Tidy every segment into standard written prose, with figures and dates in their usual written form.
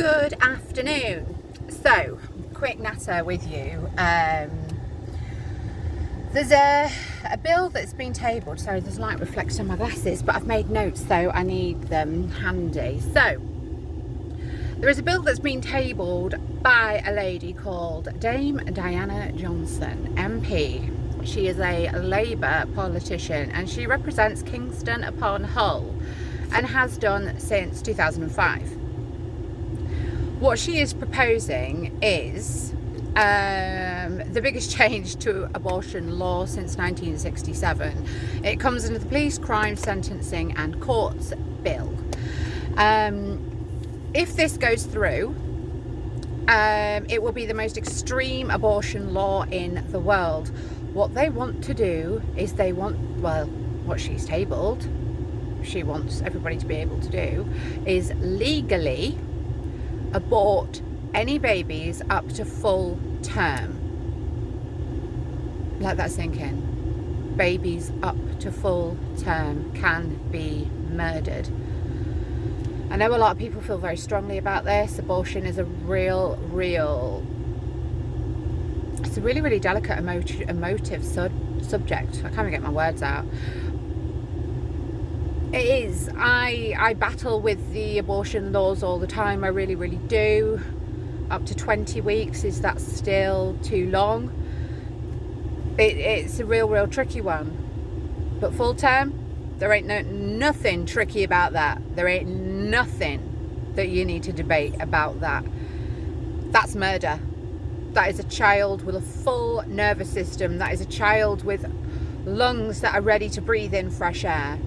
Good afternoon. So, quick natter with you. There's a bill that's been tabled. Sorry, there's light reflects on my glasses, but I've made notes, so I need them handy. So, there is a bill that's been tabled by a lady called Dame Diana Johnson, MP. She is a Labour politician and she represents Kingston upon Hull and has done since 2005. What she is proposing is the biggest change to abortion law since 1967. It comes under the Police, Crime, Sentencing and Courts Bill. If this goes through, it will be the most extreme abortion law in the world. What they want to do is what she's tabled, she wants everybody to be able to do, is legally abort any babies up to full term. Let that sink in. Babies up to full term can be murdered. I know a lot of people feel very strongly about this. Abortion is a it's a really delicate emotive subject. I can't even get my words out. It is. I battle with the abortion laws all the time. I really do. Up to 20 weeks, is that still too long? It's a real tricky one. But full term, there ain't nothing tricky about that. There ain't nothing that you need to debate about that. That's murder. That is a child with a full nervous system. That is a child with lungs that are ready to breathe in fresh air.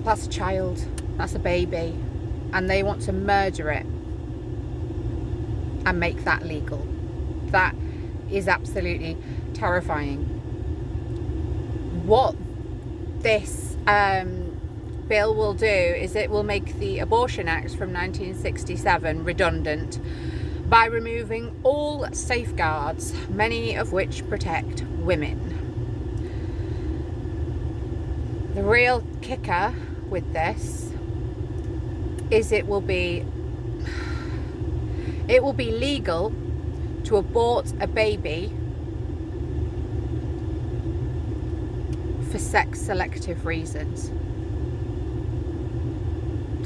That's a child. That's a baby. And they want to murder it and make that legal. That is absolutely terrifying. What this bill will do is it will make the Abortion Act from 1967 redundant by removing all safeguards, many of which protect women. The real kicker with this is it will be legal to abort a baby for sex selective reasons.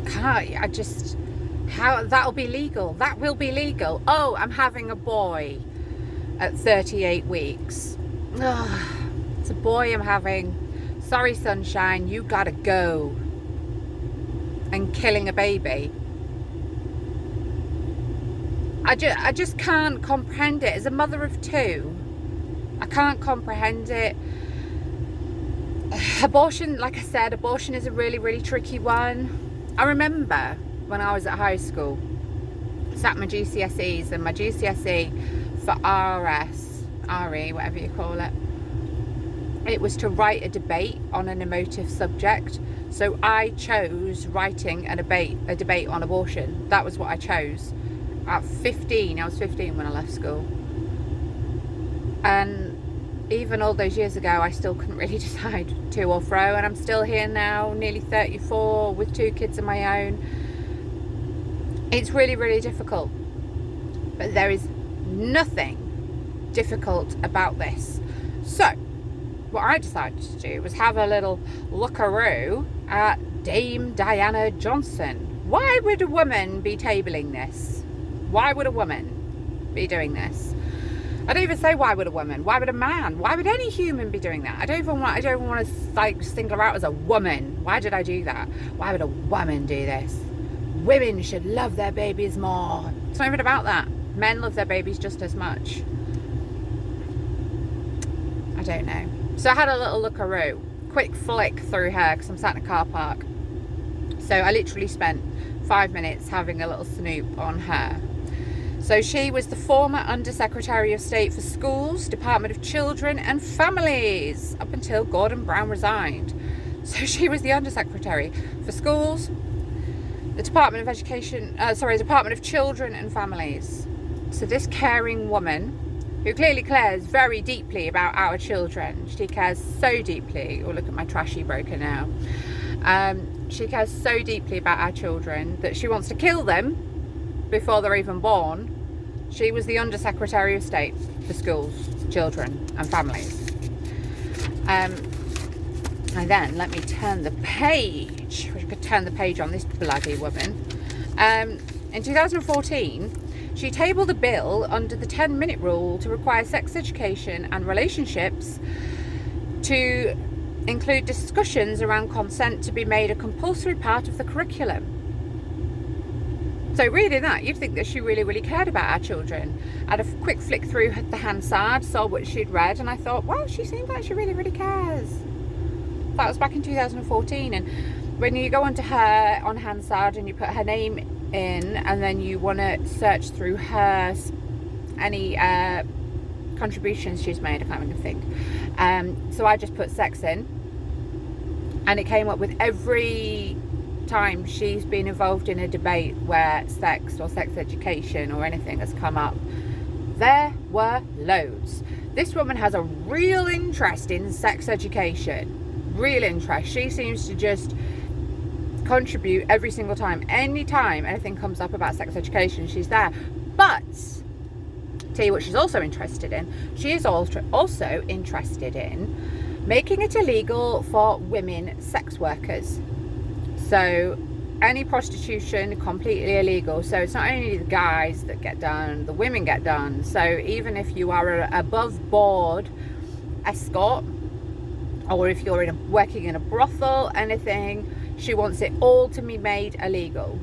How that'll be legal? That will be legal. Oh, I'm having a boy at 38 weeks. Ugh, it's a boy I'm having. Sorry, sunshine, you gotta go. And killing a baby. I just can't comprehend it. As a mother of two, I can't comprehend it. Abortion, like I said, abortion is a really tricky one. I remember when I was at high school, sat my GCSEs, and my GCSE for RE, whatever you call it, it was to write a debate on an emotive subject. So I chose writing a debate on abortion. That was what I chose. At 15, I was 15 when I left school. And even all those years ago, I still couldn't really decide to or fro. And I'm still here now, nearly 34, with 2 kids of my own. It's really difficult. But there is nothing difficult about this. So, what I decided to do was have a little lookaroo at Dame Diana Johnson. Why would a woman be tabling this? Why would a woman be doing this? I don't even say why would a woman. Why would a man? Why would any human be doing that? I don't even want to like single her out as a woman. Why did I do that? Why would a woman do this? Women should love their babies more. It's not even about that. Men love their babies just as much. I don't know. So I had a little lookaroo, quick flick through her because I'm sat in a car park. So I literally spent 5 minutes having a little snoop on her. So she was the former Undersecretary of State for Schools, Department of Children and Families, up until Gordon Brown resigned. So she was the Undersecretary for Schools, the Department of Children and Families. So this caring woman, who clearly cares very deeply about our children, she cares so deeply. Oh, look at my trashy broker now. she cares so deeply about our children that she wants to kill them before they're even born. She was the Undersecretary of State for Schools, Children and Families. And then let me turn the page. We could turn the page on this bloody woman. In 2014, she tabled a bill under the 10-minute rule to require sex education and relationships to include discussions around consent to be made a compulsory part of the curriculum. So reading that, you'd think that she really, really cared about our children. I had a quick flick through the Hansard, saw what she'd read, and I thought, wow, she seems like she really, really cares. That was back in 2014, and when you go onto her on Hansard and you put her name in, and then you want to search through her any contributions she's made, I can't even think. So I just put sex in, and it came up with every time she's been involved in a debate where sex or sex education or anything has come up. There were loads. This woman has a real interest in sex education. Real interest. She seems to just contribute every single time. Anytime anything comes up about sex education, she's there. But tell you what she's also interested in. She is also interested in making it illegal for women sex workers. So any prostitution, completely illegal. So it's not only the guys that get done, the women get done. So even if you are an above board escort, or if you're working in a brothel, anything, she wants it all to be made illegal.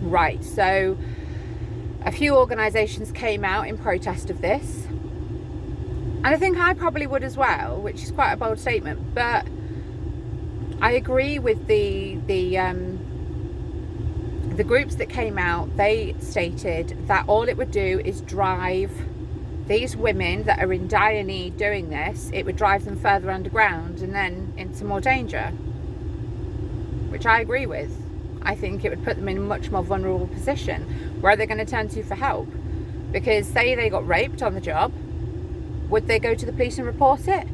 Right, so a few organisations came out in protest of this. And I think I probably would as well, which is quite a bold statement, but I agree with the groups that came out. They stated that all it would do is drive these women that are in dire need doing this, it would drive them further underground and then into more danger, which I agree with. I think it would put them in a much more vulnerable position. Where are they going to turn to for help? Because say they got raped on the job, would they go to the police and report it?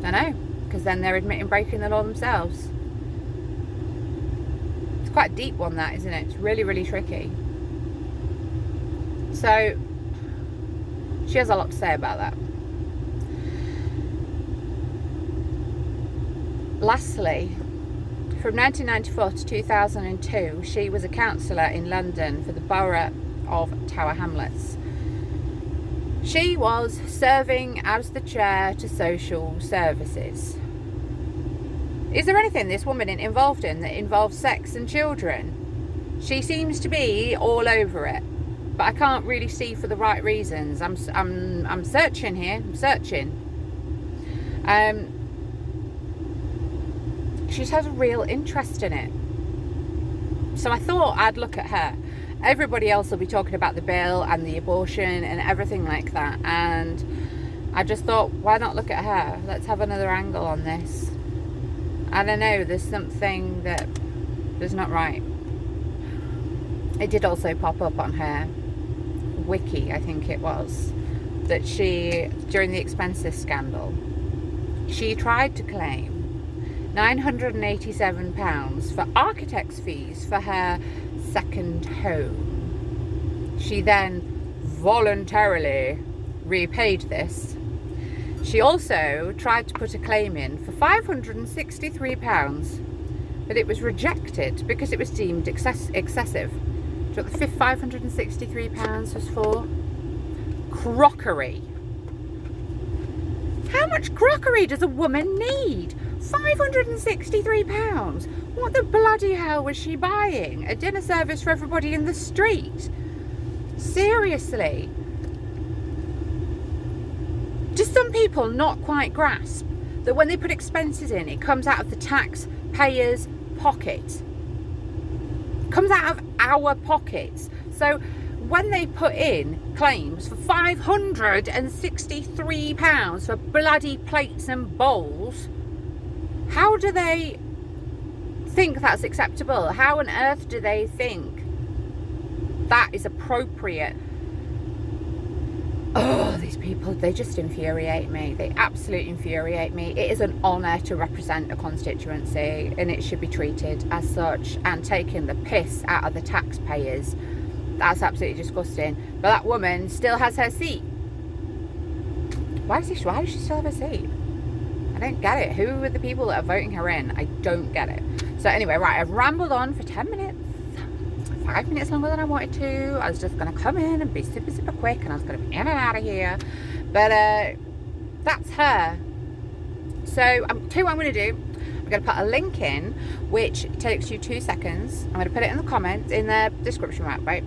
I know, because then they're admitting breaking the law themselves. It's quite a deep one, that, isn't it? It's really, really tricky. So she has a lot to say about that. Lastly, from 1994 to 2002, she was a councillor in London for the borough of Tower Hamlets. She was serving as the chair to social services. Is there anything this woman is involved in that involves sex and children? She seems to be all over it, but I can't really see for the right reasons. I'm searching here. I'm searching. She has a real interest in it. So I thought I'd look at her. Everybody else will be talking about the bill and the abortion and everything like that. And I just thought, why not look at her? Let's have another angle on this. I don't know, there's something that is not right. It did also pop up on her wiki, I think it was, that she, during the expenses scandal, she tried to claim £987 for architect's fees for her second home. She then voluntarily repaid this. She also tried to put a claim in for £563, but it was rejected because it was deemed excessive. Do you know what the £563 was for? Crockery. How much crockery does a woman need? £563? What the bloody hell was she buying? A dinner service for everybody in the street? Seriously? Do some people not quite grasp that when they put expenses in, it comes out of the taxpayer's pocket? It comes out of our pockets. So when they put in claims for £563 for bloody plates and bowls, how do they think that's acceptable? How on earth do they think that is appropriate? Oh, these people, they just infuriate me. They absolutely infuriate me. It is an honour to represent a constituency, and it should be treated as such. And taking the piss out of the taxpayers, that's absolutely disgusting. But that woman still has her seat. Why does she still have her seat? I don't get it. Who are the people that are voting her in? I don't get it. So anyway, right, I've rambled on for 10 minutes. 5 minutes longer than I wanted to. I was just going to come in and be super, super quick, and I was going to be in and out of here. But that's her. So tell you what I'm going to do. I'm going to put a link in, which takes you 2 seconds. I'm going to put it in the comments, in the description, right?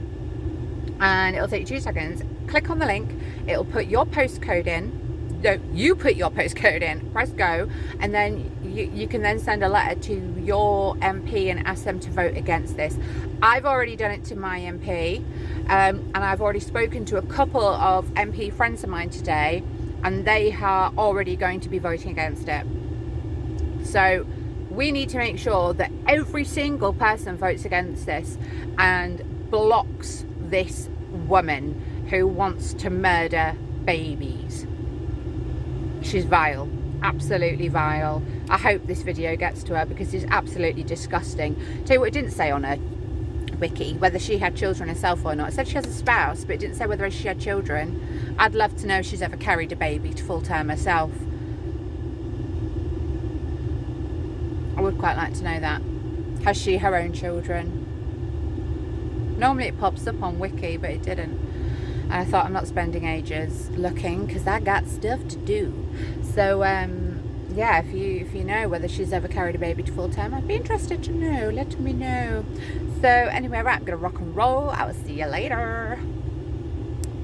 And it'll take you 2 seconds. Click on the link. It'll put your postcode in. No, you put your postcode in, press go, and then you can then send a letter to your MP and ask them to vote against this. I've already done it to my MP, and I've already spoken to a couple of MP friends of mine today, and they are already going to be voting against it. So we need to make sure that every single person votes against this and blocks this woman who wants to murder babies. She's vile, absolutely vile. I hope this video gets to her, because it's absolutely disgusting. Tell you what, it didn't say on her wiki whether she had children herself or not. It said she has a spouse, but it didn't say whether she had children. I'd love to know if she's ever carried a baby to full term herself. I would quite like to know that. Has she her own children? Normally it pops up on wiki, but it didn't. And I thought, I'm not spending ages looking, because I got stuff to do. So yeah, if you know whether she's ever carried a baby to full term, I'd be interested to know. Let me know. So anyway, right, I'm gonna rock and roll. I will see you later.